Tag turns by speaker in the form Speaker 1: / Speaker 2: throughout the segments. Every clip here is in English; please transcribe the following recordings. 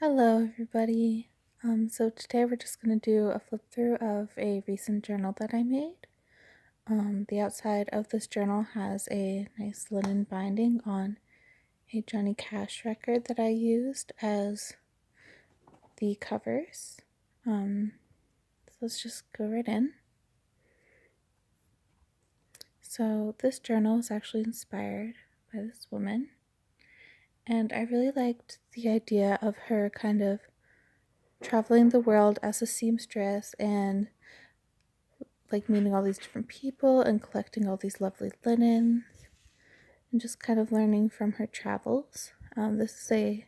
Speaker 1: Hello, everybody. So today we're just going to do a flip through of a recent journal that I made. The outside of this journal has a nice linen binding on a Johnny Cash record that I used as the covers. So let's just go right in. So this journal is actually inspired by this woman, and I really liked the idea of her kind of traveling the world as a seamstress and like meeting all these different people and collecting all these lovely linens and just kind of learning from her travels. This is a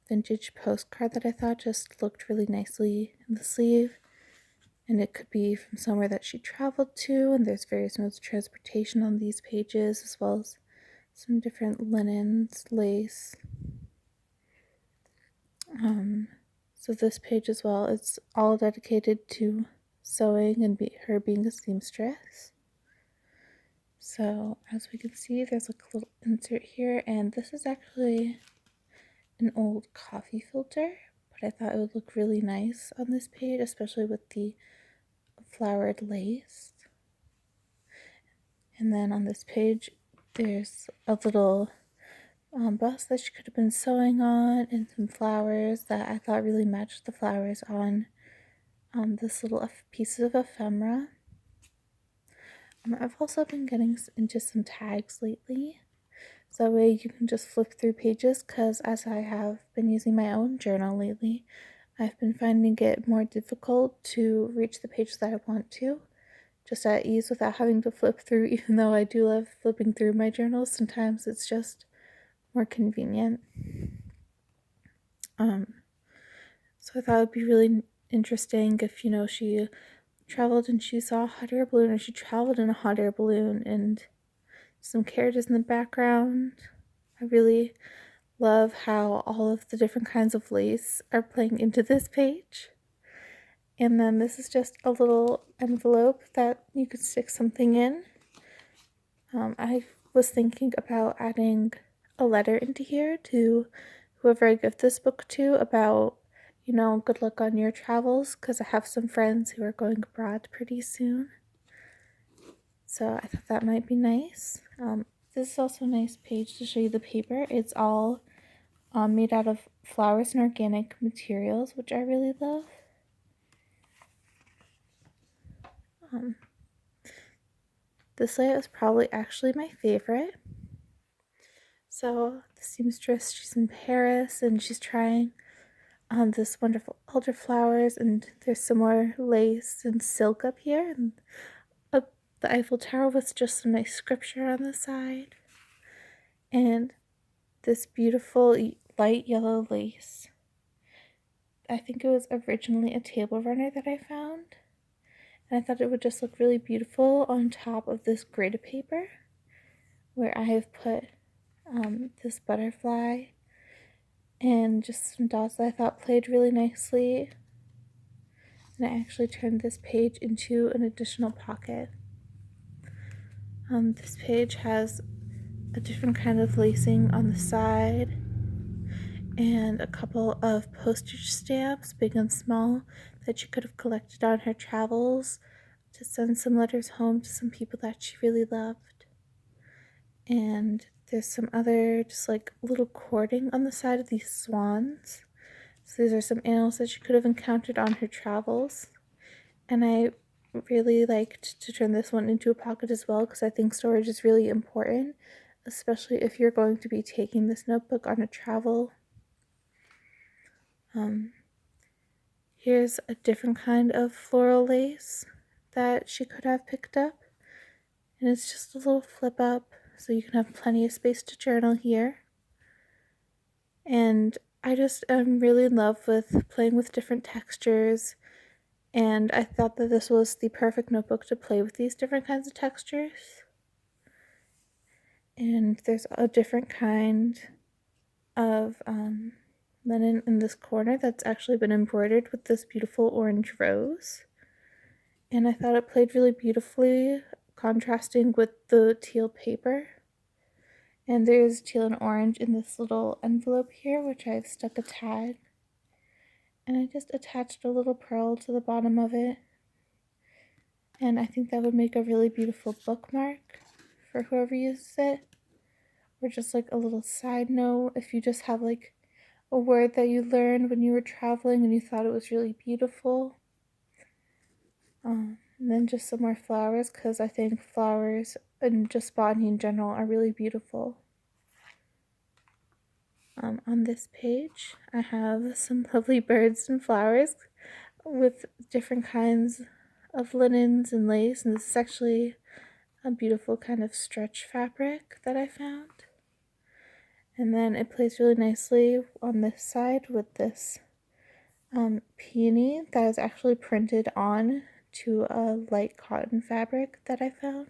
Speaker 1: vintage postcard that I thought just looked really nicely in the sleeve, and it could be from somewhere that she traveled to, and there's various modes of transportation on these pages, as well as some different linens, lace. So this page as well, it's all dedicated to sewing and her being a seamstress. So as we can see, there's like a little insert here, and this is actually an old coffee filter, but I thought it would look really nice on this page, especially with the flowered lace. And then on this page, there's a little bust that she could have been sewing on, and some flowers that I thought really matched the flowers on this little piece of ephemera. I've also been getting into some tags lately, so that way you can just flip through pages, because as I have been using my own journal lately, I've been finding it more difficult to reach the pages that I want to, just at ease without having to flip through, even though I do love flipping through my journals. Sometimes it's just more convenient. So I thought it would be really interesting if, she traveled and she saw a hot air balloon, or she traveled in a hot air balloon, and some carriages in the background. I really love how all of the different kinds of lace are playing into this page. And then this is just a little envelope that you could stick something in. I was thinking about adding a letter into here to whoever I give this book to about, good luck on your travels, because I have some friends who are going abroad pretty soon. So I thought that might be nice. This is also a nice page to show you the paper. It's all made out of flowers and organic materials, which I really love. This layout is probably actually my favorite. So the seamstress, she's in Paris and she's trying on this wonderful elderflowers, and there's some more lace and silk up here, and the Eiffel Tower with just some nice scripture on the side, and this beautiful light yellow lace. I think it was originally a table runner that I found, and I thought it would just look really beautiful on top of this grid paper, where I have put this butterfly and just some dots that I thought played really nicely. And I actually turned this page into an additional pocket. This page has a different kind of lacing on the side, and a couple of postage stamps, big and small, that she could have collected on her travels to send some letters home to some people that she really loved. And there's some other just like little cording on the side of these swans. So these are some animals that she could have encountered on her travels. And I really liked to turn this one into a pocket as well, because I think storage is really important, especially if you're going to be taking this notebook on a travel. Here's a different kind of floral lace that she could have picked up, and it's just a little flip up, so you can have plenty of space to journal here. And I just am really in love with playing with different textures, and I thought that this was the perfect notebook to play with these different kinds of textures. And there's a different kind of linen in this corner that's actually been embroidered with this beautiful orange rose. And I thought it played really beautifully, contrasting with the teal paper. And there's teal and orange in this little envelope here, which I've stuck a tag. And I just attached a little pearl to the bottom of it. And I think that would make a really beautiful bookmark for whoever uses it. Or just like a little side note if you just have like a word that you learned when you were traveling and you thought it was really beautiful. And then just some more flowers, because I think flowers and just botany in general are really beautiful. On this page, I have some lovely birds and flowers with different kinds of linens and lace, and this is actually a beautiful kind of stretch fabric that I found. And then it plays really nicely on this side with this peony that is actually printed on to a light cotton fabric that I found,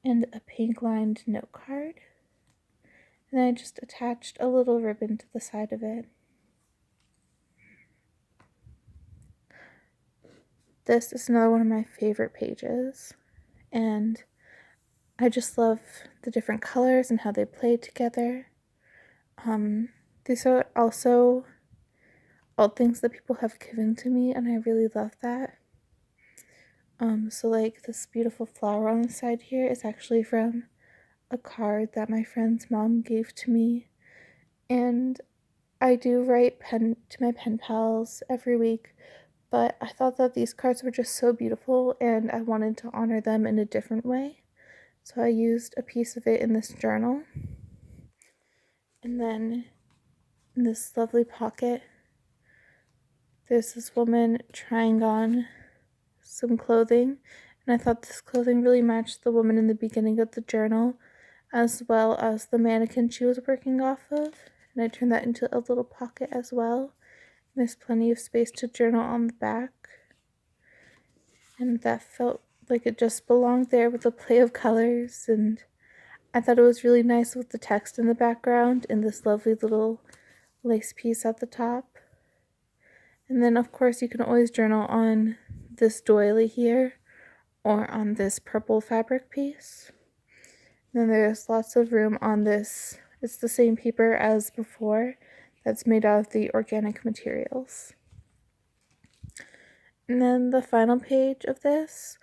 Speaker 1: and a pink lined note card. And I just attached a little ribbon to the side of it. This is another one of my favorite pages, and I just love the different colors and how they play together. These are also all things that people have given to me, and I really love that. So like this beautiful flower on the side here is actually from a card that my friend's mom gave to me, and I do write to my pen pals every week, but I thought that these cards were just so beautiful and I wanted to honor them in a different way. So I used a piece of it in this journal. And then in this lovely pocket, there's this woman trying on some clothing, and I thought this clothing really matched the woman in the beginning of the journal, as well as the mannequin she was working off of. And I turned that into a little pocket as well. And there's plenty of space to journal on the back. And that felt like it just belonged there with a play of colors, and I thought it was really nice with the text in the background and this lovely little lace piece at the top. And then of course you can always journal on this doily here or on this purple fabric piece. And then there's lots of room on this. It's the same paper as before that's made out of the organic materials. And then the final page of this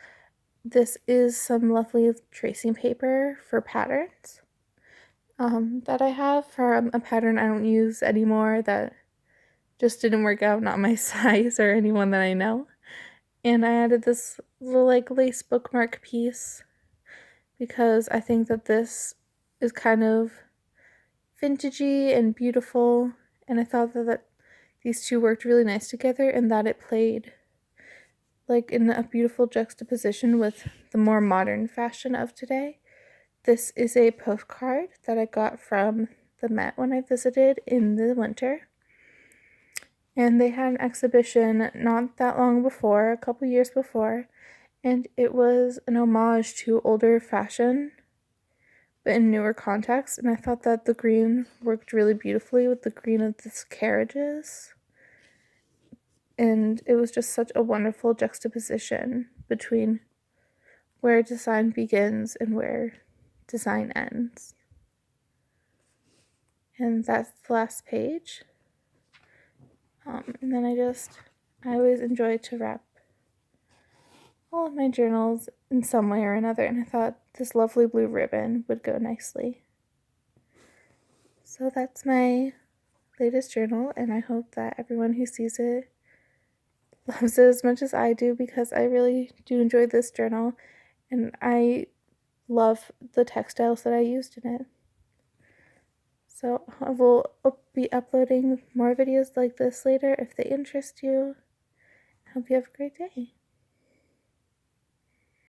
Speaker 1: is some lovely tracing paper for patterns that I have from a pattern I don't use anymore that just didn't work out, not my size or anyone that I know. And I added this little like lace bookmark piece because I think that this is kind of vintagey and beautiful, and I thought that these two worked really nice together and that it played like in a beautiful juxtaposition with the more modern fashion of today. This is a postcard that I got from the Met when I visited in the winter. And they had an exhibition not that long before, a couple years before, and it was an homage to older fashion, but in newer contexts. And I thought that the green worked really beautifully with the green of the carriages. And it was just such a wonderful juxtaposition between where design begins and where design ends. And that's the last page. And then I always enjoy to wrap all of my journals in some way or another, and I thought this lovely blue ribbon would go nicely. So that's my latest journal, and I hope that everyone who sees it loves it as much as I do, because I really do enjoy this journal, and I love the textiles that I used in it. So I will be uploading more videos like this later if they interest you. I hope you have a great day.